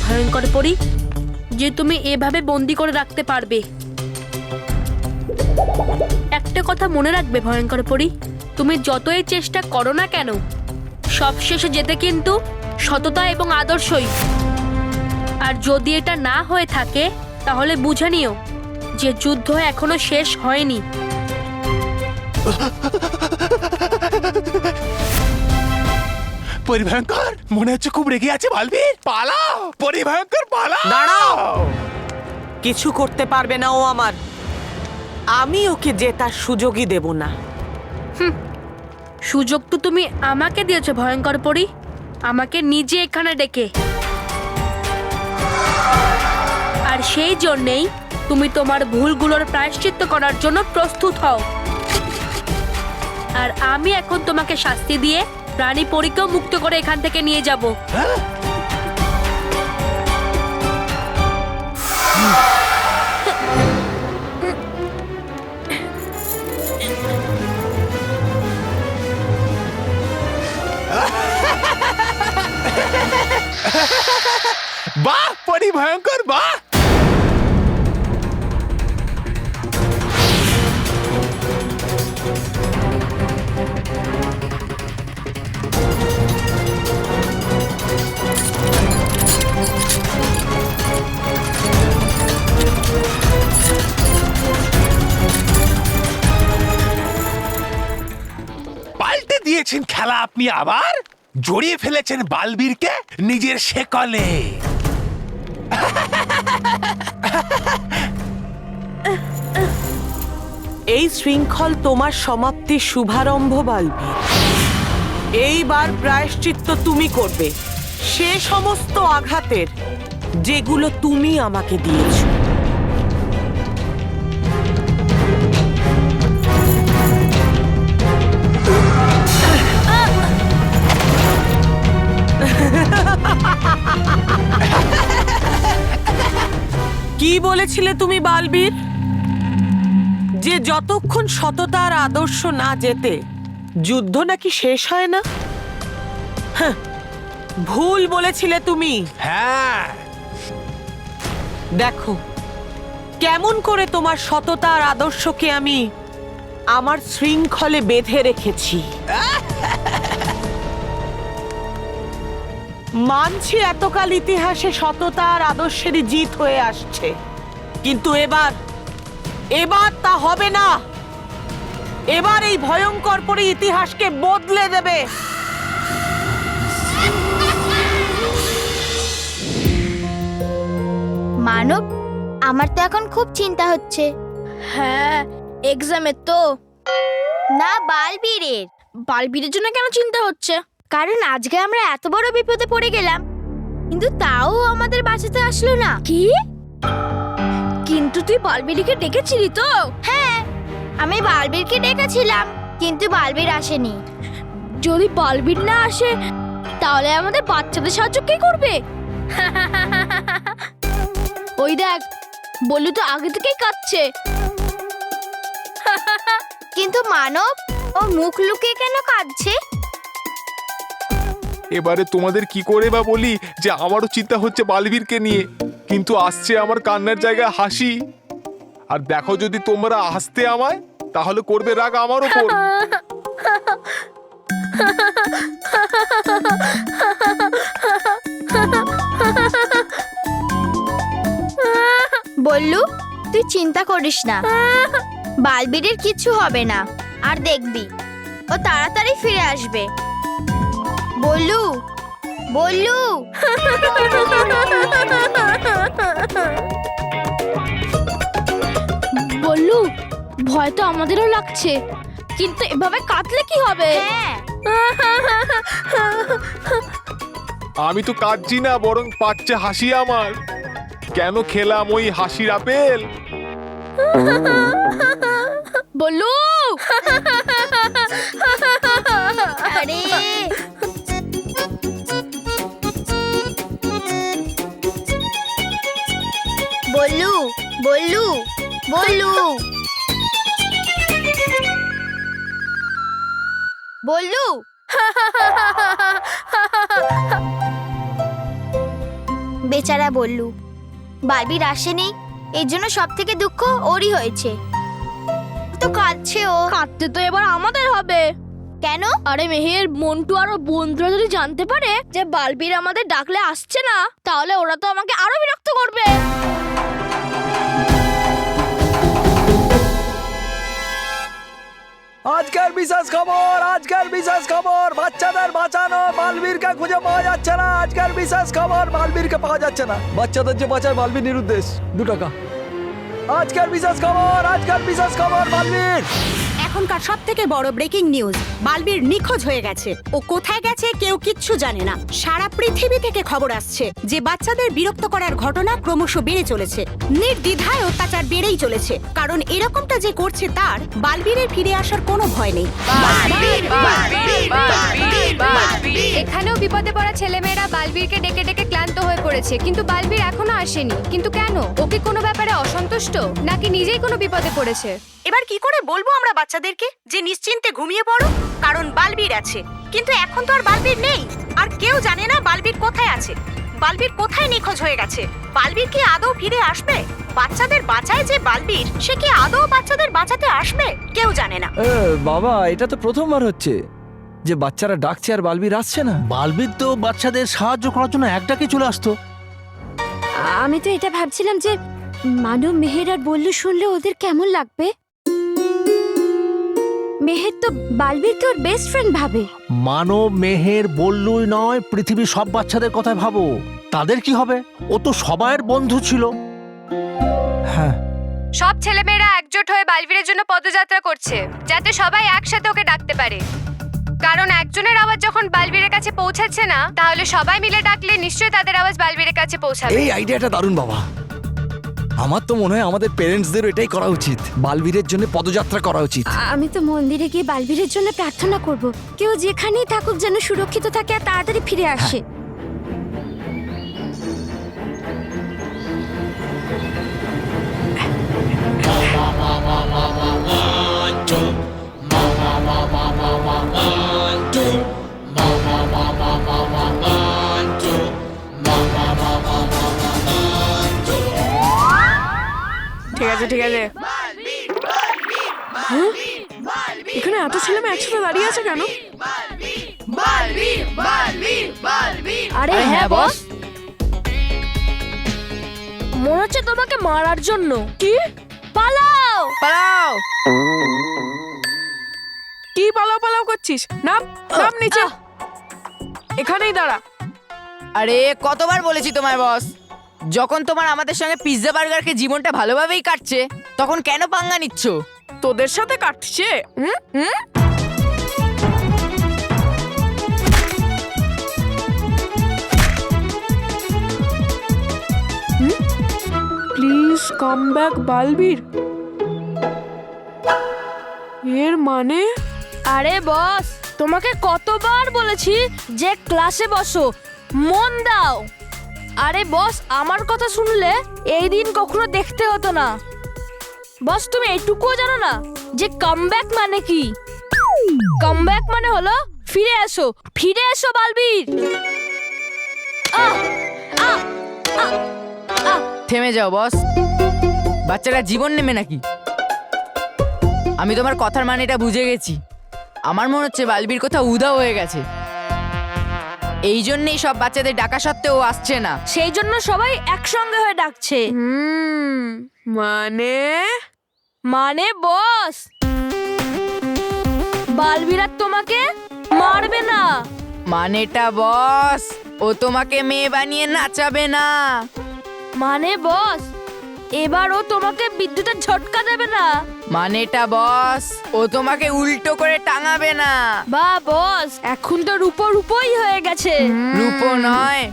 ভয়ঙ্কর পরী যে তুমি এভাবে বন্দি করে রাখতে পারবে। একটা কথা মনে রাখবে ভয়ঙ্কর পরী, তুমি যতই চেষ্টা করো না কেন সবশেষে যেতে কিন্তু সততা এবং আদর্শই। আর যদি এটা না হয়ে থাকে তাহলে বুঝে নিও যে যুদ্ধ এখনো শেষ হয়নি। পরিভয়ঙ্কর মনে হচ্ছে খুব রেগে আছে। বালবীর পালাও, পরিভয়ঙ্কর পালাও। দাঁড়াও, কিছু করতে পারবে না ও আমার। আমি ওকে জেতার সুযোগই দেব না। সুযোগ তো তুমি আমাকে দিয়েছো ভয়ঙ্কর পরী, আমাকে নিজে এখানে ডেকে। আর সেই জন্যেই তুমি তোমার ভুলগুলোর প্রায়শ্চিত্ত করার জন্য প্রস্তুত হও। আর আমি এখন তোমাকে শাস্তি দিয়ে প্রাণী পরীকেও মুক্ত করে এখান থেকে নিয়ে যাব। বাহ পরিভয়ঙ্কর, বাহ। পাল্টে দিয়েছেন খেলা আপনি, আবার জড়িয়ে ফেলেছেন বালবীরকে নিজের শেকলে। এই শৃঙ্খল তোমার সমাপ্তির শুভারম্ভ বালবীর। এইবার প্রায়শ্চিত্ত তুমি করবে সে সমস্ত আঘাতের যেগুলো তুমি আমাকে দিয়েছ। কি বলেছিলে তুমি বালবীর? যে যতক্ষণ সততা আর আদর্শ না যেতে যুদ্ধ নাকি শেষ হয় না? হ্যাঁ, ভুল বলেছিলে তুমি। হ্যাঁ, দেখো কেমন করে তোমার সততা আর আদর্শকে আমি আমার শৃঙ্খলে বেঁধে রেখেছি। মানছি এতকাল ইতিহাসে সততা আর আদর্শেরই জিত হয়ে আসছে, কিন্তু এবার তা হবে না। এবার এই ভয়ঙ্কর পরি ইতিহাসকে বদলে দেবে। মানব, আমার তো এখন খুব চিন্তা হচ্ছে। হ্যাঁ, এক্সামের তো। না, বালবীরের। বালবীরের জন্য কেন চিন্তা হচ্ছে? কারণ আজকে আমরা এত বড় বিপদে পড়ে গেলাম, কিন্তু তাও আমাদের বাঁচাতে আসলো না। কি? কিন্তু তুই বালবীরকে ডেকেছিলি তো? হ্যাঁ, আমি বালবীরকে ডেকেছিলাম, কিন্তু বালবীর আসেনি। যদি বালবীর না আসে তাহলে আমাদের বাচ্চাদের সাহায্য কে করবে? ওই দেখ, বললু তো আগে থেকেই কাঁদছে। কিন্তু মানব, ও মুখ লুকিয়ে কেন কাঁদছে? এবারে তোমাদের কি করে বা বলি যে আমারও চিন্তা হচ্ছে বালবীরকে নিয়ে, কিন্তু আসছে আমার কান্নার জায়গায় হাসি। আর দেখো যদি তোমরা হাসতে আমায়, তাহলে করবে রাগ আমার ওপর। বললু, তুই চিন্তা করিস না, বালবীরের কিছু হবে না। আর দেখবি ও তাড়াতাড়ি ফিরে আসবে। বললু, বললু। বললু, ভয় তো আমাদেরও লাগছে, কিন্তু এভাবে কাঁদলে কি হবে? হ্যাঁ, আমি তো কাঁদছি না, বরং পাচ্ছে হাসি আমার। কেন খেলাম ওই হাসির আপেল? বললু, আরে বললু, বললু, বললু, বললু। বেচারা বললু, বালবির আসেনি, এর জন্য সব থেকে দুঃখ ওরই হয়েছে। তো কাঁদছে ও। কাঁদতে তো এবার আমাদের হবে। কেন? আরে মেহের, মন্টু আর ওর বন্ধুরা যদি জানতে পারে যে বালবীর আমাদের ডাকলে আসছে না, তাহলে ওরা তো আমাকে আরো বিরক্ত করবে। আজকের বিশেষ খবর, বাচ্চাদের বাঁচানো, বালবীরকে খুঁজে পাওয়া যাচ্ছে না। আজকের বিশেষ খবর, বালবীরকে পাওয়া যাচ্ছে না। বাচ্চাদের যে বাঁচায় বালবীর নিরুদ্দেশ, 2 টাকা। আজকের বিশেষ খবর, বালবীর। এখনকার সব থেকে বড় ব্রেকিং নিউজ, বালবীর নিখোঁজ হয়ে গেছে। ও কোথায় গেছে কেউ কিচ্ছু জানে না। সারা পৃথিবী থেকে খবর আসছে যে বাচ্চাদের বিরক্ত করার ঘটনা ক্রমশ বেড়ে চলেছে। নির্দ্বিধায় অত্যাচার বেড়েই চলেছে, কারণ এরকমটা যে করছে তার বালবীরের ফিরে আসার কোনো ভয় নেই। এখানেও বিপদে পড়া ছেলেমেয়েরা বালবীরকে ডেকে ডেকে ক্লান্ত হয়ে পড়েছে, কিন্তু বালবীর এখনো আসেনি। কিন্তু কেন? ও কি কোনো ব্যাপারে অসন্তুষ্ট, নাকি নিজেই কোনো বিপদে পড়েছে? এবার কি করে বলবো আমরা বাচ্চাদেরকে যে নিশ্চিন্তে ঘুমিয়ে পড়ো, কারণ বালবীর আছে। কিন্তু এখন তো আর বালবীর নেই, আর কেউ জানে না বালবীর কোথায় আছে, বালবীর কোথায় নিখোঁজ হয়ে গেছে। বালবীর কি আদৌ ফিরে আসবে? বাচ্চাদের বাঁচায় যে বালবীর, সে কি আদৌ বাচ্চাদের বাঁচাতে আসবে? কেউ জানে না। বাবা, এটা তো প্রথমবার হচ্ছে যে বাচ্চারা ডাকছে আর বালবীর আসছে না। বালবীর তো বাচ্চাদের সাহায্য করার জন্য এক ডাকে চলে আসতো। আমি তো এটা ভাবছিলাম যে মানব, মেহের আর বল্লু শুনলে ওদের কেমন লাগবে। মেহের তো বালবীরকে ওর বেস্ট ফ্রেন্ড ভাবে। মানব, মেহের, বল্লুই নয়, পৃথিবীর সব বাচ্চাদের কথা ভাবো। তাদের কি হবে? ও তো সবাইয়ের বন্ধু ছিল। হ্যাঁ, সব ছেলেমেয়েরা একজোট হয়ে বালবীরের জন্য পদযাত্রা করছে, যাতে সবাই একসাথে ওকে ডাকতে পারে। কারণ একজনের আওয়াজ যখন বালবীরের কাছে পৌঁছাচ্ছে না, তাহলে সবাই মিলে ডাকলে নিশ্চয়ই তাদের আওয়াজ বালবীরের কাছে পৌঁছাবে। এই আইডিয়াটা দারুণ বাবা। আমার তো মনে হয় আমাদের প্যারেন্টসদেরও এটাই করা উচিত, বালবীরের জন্য পদযাত্রা করা উচিত। আমি তো মন্দিরে গিয়ে বালবীরের জন্য প্রার্থনা করব, কেউ যেখানেই থাকুক যেন সুরক্ষিত থাকে আর তাড়াতাড়ি ফিরে আসে। ঠিক আছে, ঠিক আছে। হ্যাঁ? এখানে এত ছেলে মেয়ে একসাথে দাঁড়িয়ে আছে কেন? আরে হ্যাঁ বস, মনে হচ্ছে তোমাকে মারার জন্য। কি পালাও! পালাও? কি পালাও পালাও করছিস? নাম নাম নিচে, এখানেই দাঁড়া। আরে কতবার বলেছি তোমায় বস, যখন তোমার আমাদের সঙ্গে পিৎজা বার্গারকে জীবনটা ভালোভাবেই কাটছে, তখন কেন পাঙ্গা নিচ্ছ? তোদের সাথে কাটছে? Please come back Balbir. এর মানে? আরে বস, তোমাকে কতবার বলেছি যে ক্লাসে বসো, মন দাও। আরে বস, আমার কথা শুনলে এই দিন কখনো দেখতে হতো না। বস, তুমি এইটুকুও জানো না যে কামব্যাক মানে কি? কামব্যাক মানে হলো ফিরে এসো, ফিরে এসো বালবীর। আহ আহ আহ আহ থেমে যাও বস, বাচ্চারা জীবন নেবে নাকি? আমি তোমার কথার মানেটা বুঝে গেছি। আমার মনে হচ্ছে বালবীর কোথাও উধাও হয়ে গেছে, এই জন্যই সব বাচ্চাদের ডাকা সত্ত্বেও ও আসছে না। সেই জন্য সবাই একসঙ্গে হয়ে ডাকছে। মানে মানে বস, বালবীর আর তোমাকে মারবে না। মানেটা বস, ও তোমাকে মেয়ে বানিয়ে নাচাবে না। মানে বস, এবার ও তোমাকে বিদ্যুতের ঝটকা দেবে না। মানেটা বস, ও তোমাকে উল্টো করে টাঙাবে না। বা বস, এখন তো রূপই হয়ে গেছে। রূপো নয়,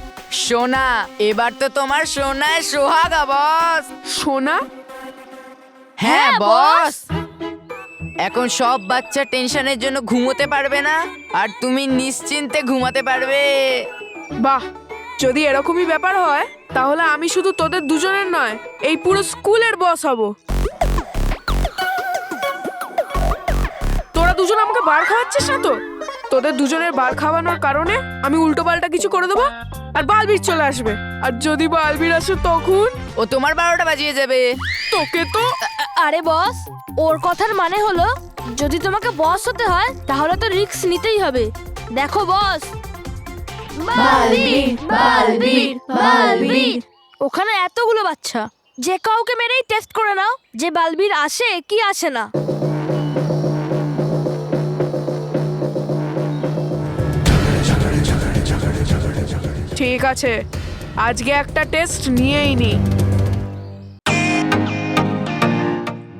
সোনা। এবার তো তোমার সোনায় সোহাগা বস। সোনা? হ্যাঁ বস, এখন সব বাচ্চা টেনশনের জন্য ঘুমোতে পারবে না, আর তুমি নিশ্চিন্তে ঘুমাতে পারবে। বাহ, যদি এরকমই ব্যাপার হয় তাহলে আমি শুধু তোদের দুজনের নয়, এই পুরো স্কুলের বস হব। তোরা দুজন আমাকে বার খাওয়াচ্ছিস না তো? তোদের দুজনের বার খাওয়ানোর কারণে আমি উল্টো পাল্টা কিছু করে দেবো আর বালবীর চলে আসবে, আর যদি বালবির আসে তখন ও তোমার 12টা বাজিয়ে যাবে। তোকে তো আরে বস, ওর কথার মানে হলো যদি তোমাকে বস হতে হয় তাহলে তো রিস্ক নিতেই হবে। দেখো বস, বালবির ওখানে এতগুলো বাচ্চা, যে কাউকে মেরেই টেস্ট করে নাও যে বালবির আসে কি আসে না। ঠিক আছে, আজকে একটা টেস্ট নিয়েই নি।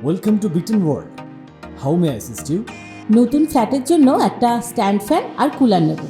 Welcome to bitten world. How may I assist you? নতুন ফ্ল্যাটের জন্য একটা স্ট্যান্ড ফ্যান আর কুলার নেব।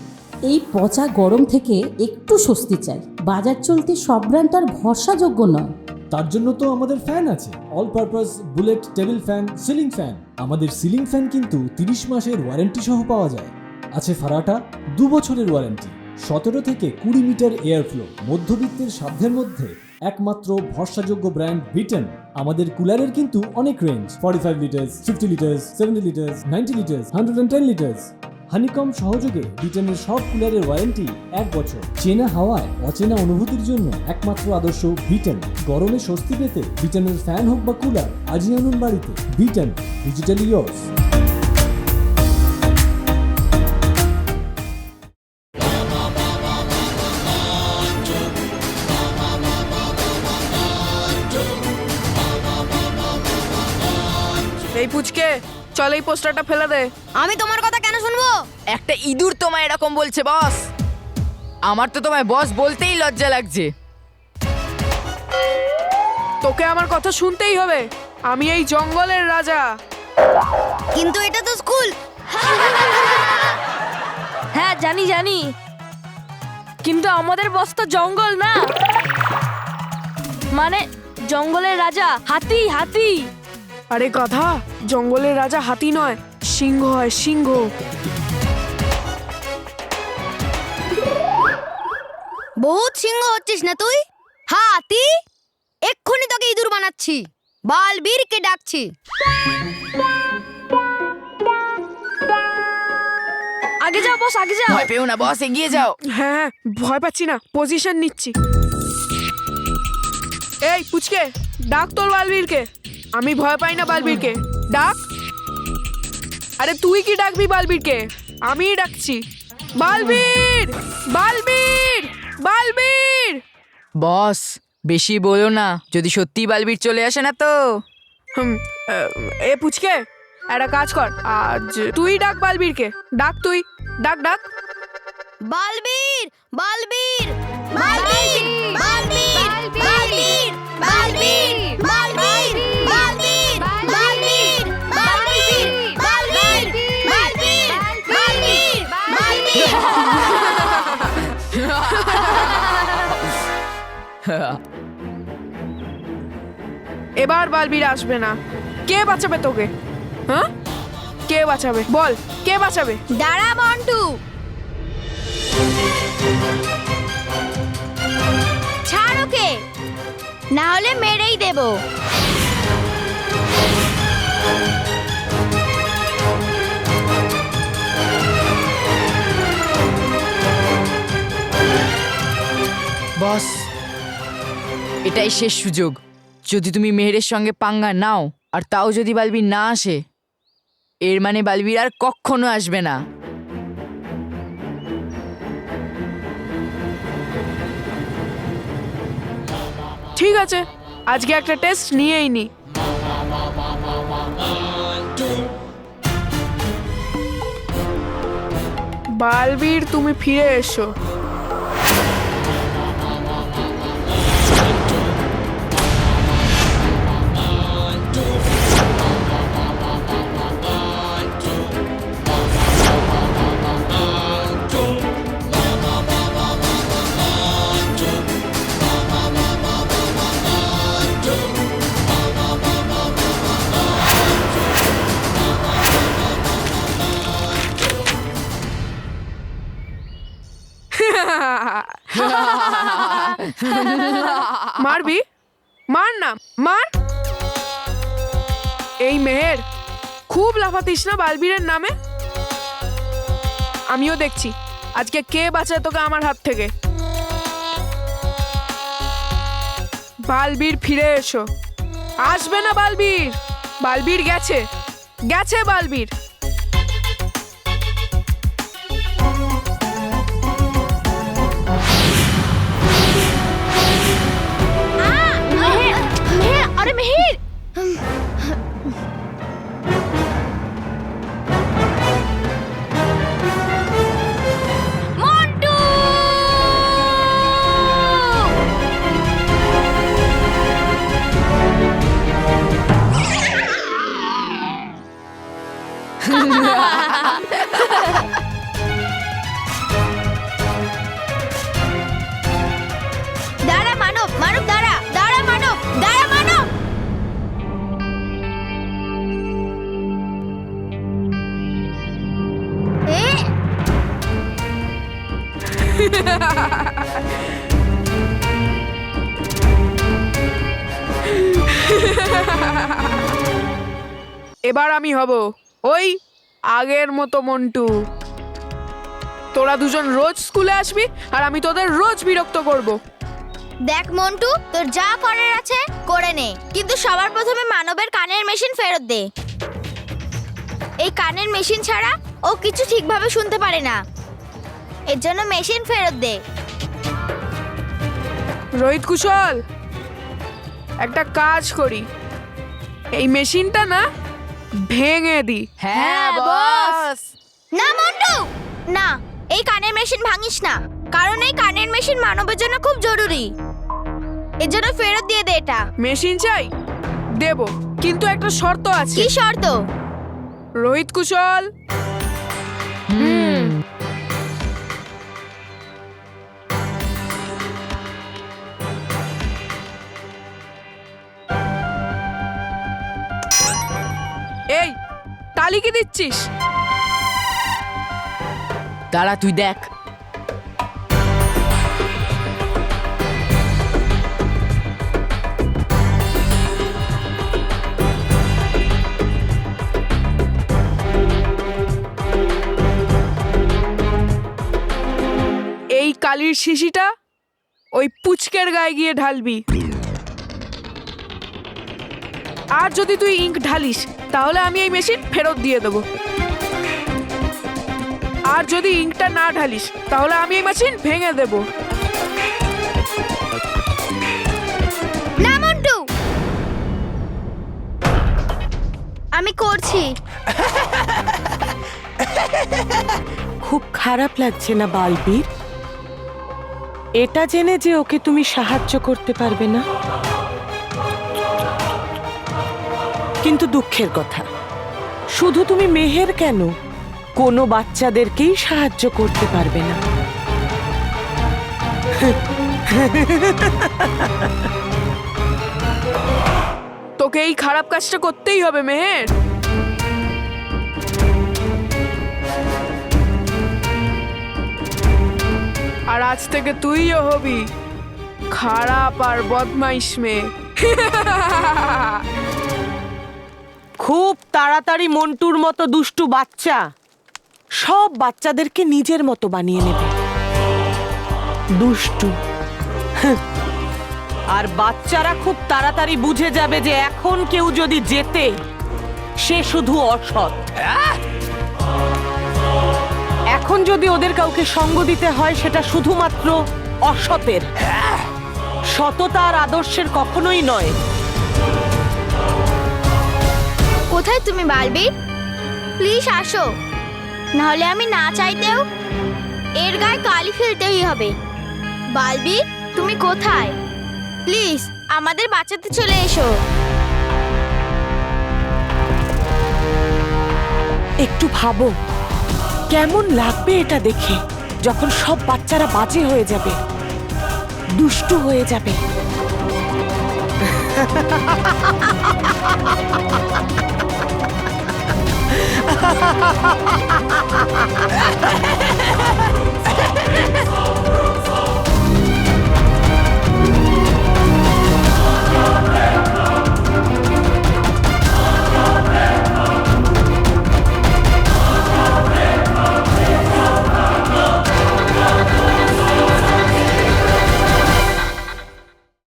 এই পচা গরম থেকে একটু স্বস্তি চাই। বাজার চলতে সব ব্র্যান্ড আর ভরসাযোগ্য নয়। তার জন্য তো আমাদের ফ্যান আছে, all purpose bullet table fan, ceiling fan. আমাদের সিলিং ফ্যান কিন্তু 30 মাসের ওয়ারেন্টি সহ পাওয়া যায়। আছে ফারাটা 2 বছরের ওয়ারেন্টি, 17 থেকে 20 মিটার এয়ার ফ্লো, মধ্যবিত্তের সাধ্যের মধ্যে একমাত্র ভরসাযোগ্য ব্র্যান্ড বিটেন। আমাদের কুলারের কিন্তু অনেক range, 45 litres, 50 litres, 70 litres, 90 litres, 110 litres. Honeycomb সহযোগে বিটেনের সব কুলারের ওয়ারেন্টি 1 বছর। চেনা হাওয়ায় অচেনা অনুভূতির জন্য একমাত্র আদর্শ বিটেন। গরমে স্বস্তি পেতে বিটেনের ফ্যান হোক বা কুলার, আজই আনুন বাড়িতে। Beaten, digitally years. এই পুচকে, চল এই পোস্টারটা ফেলে দে। আমি তোমার কথা কেন শুনবো? একটা ইঁদুর তোমায় এরকম বলছে বস। আমার তো তোমায় বস বলতেই লজ্জা লাগছে। তোকে আমার কথা শুনতেই হবে, আমি এই জঙ্গলের রাজা। কিন্তু এটা তো স্কুল। হ্যাঁ জানি জানি, কিন্তু আমাদের বস তো জঙ্গল না, মানে জঙ্গলের রাজা হাতি। হাতি আরে গাধা, জঙ্গলের রাজা হাতি নয়, সিংহ হয়, সিংহ। বহুত সিংহ হচ্ছিস না তুই? হাতি? এক্ষুনি তোকে ইঁদুর বানাচ্ছি, বালবীরকে ডাকছি। আগে যাও বস, আগে যাও। ভয় পেও না বস, এগিয়ে যাও। হ্যাঁ, ভয় পাচ্ছি না, পজিশন নিচ্ছি। এই পুচকে, ডাক তোর বালবীরকে। আমি ভয় পাই না বালবীরকে, ডাক। আরে তুই কি ডাকবি বালবীরকে? আমিই ডাকছি। বালবীর, বালবীর, বালবীর। বস বেশি বলো না, যদি সত্যি বালবীর চলে আসে না তো। এ পুচকে, একটা কাজ কর, আজ তুই ডাক বালবীরকে। ডাক তুই, ডাক ডাক। বালবীর, বালবীর, বালবীর, বালবীর, বালবীর, বালবীর, বালবীর, বালবীর, বালবীর, বালবীর, বালবীর, বালবীর, বালবীর, বালবীর। এবার বালবীর আসবে না। কে বাঁচাবে তোকে? হ্যাঁ, কে বাঁচাবে? বল, কে বাঁচাবে? দাঁড়া মন্টু, ছাড় ওকে, না হলে মেরেই দেব। বস এটাই শেষ সুযোগ। যদি তুমি মেহেরের সঙ্গে পাঙ্গা নাও, আর তাও যদি বালবীর না আসে, এর মানে বালবীর আর কখনো আসবে না। ঠিক আছে, আজকে একটা টেস্ট নিয়েই নি। বালবীর, তুমি ফিরে এসো। মারবি? মার না, মার। এই মেহের, খুব লাফাতিস না বালবীরের নামে। আমিও দেখছি আজকে কে বাঁচায় তোকে আমার হাত থেকে। বালবীর ফিরে এসো। আসবে না বালবীর, বালবীর গেছে, গেছে বালবীর। আরে মেহের, মন্টু! দাঁড়া মানব, মানব দাঁড়া, দাঁড়া মানব, দাঁড়া মানব। এবার আমি হব ওই আগের মতো মন্টু। তোরা দুজন রোজ স্কুলে আসবি আর আমি তোদের রোজ বিরক্ত করব। দেখ মন্টু, তোর যা করার আছে করে নে, কিন্তু সবার প্রথমে মানবের কানের মেশিন ফেরত দে। এই কানের মেশিন ছাড়া ও কিছু ঠিকভাবে শুনতে পারে না, এর জন্য মেশিন ফেরত দে। রোহিত কুশল, একটা কাজ করি, এই মেশিনটা না ভেঙে দি। হ্যাঁ বস। না মন্টু, না, এই কানের মেশিন ভাঙিস না, কারণ এই কানের মেশিন মানবের জন্য খুব জরুরি। এর জন্য ফেরত দিয়ে দে এটা। মেশিন চাই, দেব, কিন্তু একটা শর্ত আছে। কি শর্ত? রোহিত কুশল, এই তালি কি দিচ্ছিস? দাঁড়া তুই দেখ। এই কালির শিশিটা ওই পুচকের গায়ে গিয়ে ঢালবি। আর যদি তুই ইঙ্ক ঢালিস তাহলে আমি এই মেশিন ফেরত দিয়ে দেবো। আর যদি ইঙ্কটা না ঢালিস তাহলে আমি এই মেশিন ভেঙে দেব। না মন্টু, আমি করছি। খুব খারাপ লাগছে না বালবীর? এটা জেনে যে ওকে তুমি সাহায্য করতে পারবে না, কিন্তু দুঃখের কথা, শুধু তুমি মেহের কেন, কোনো বাচ্চাদেরকেই সাহায্য করতে পারবে না। তোকে এই খারাপ কাজটা করতেই হবে মেহের। আর আজ থেকে তুইও হবি খারাপ আর বদমাইশ মেয়ে। খুব তাড়াতাড়ি মন্টুর মতো দুষ্টু বাচ্চা সব বাচ্চাদেরকে নিজের মতো বানিয়ে নেবে। দুষ্টু। আর বাচ্চারা খুব তাড়াতাড়ি বুঝে যাবে যে এখন কেউ যদি জেতে সে শুধু অসৎ। এখন যদি ওদের কাউকে সঙ্গ দিতে হয় সেটা শুধুমাত্র অসতের, সততা আর আদর্শের কখনোই নয়। কোথায় তুমি বালবীর? প্লিজ আসো, নাহলে আমি না চাইতেও এর গায়ে কালি ফেলতেই হবে। বালবীর, তুমি কোথায়? প্লিজ আমাদের বাঁচাতে চলে এসো। একটু ভাবো কেমন লাগবে এটা দেখে, যখন সব বাচ্চারা বাজে হয়ে যাবে, দুষ্টু হয়ে যাবে।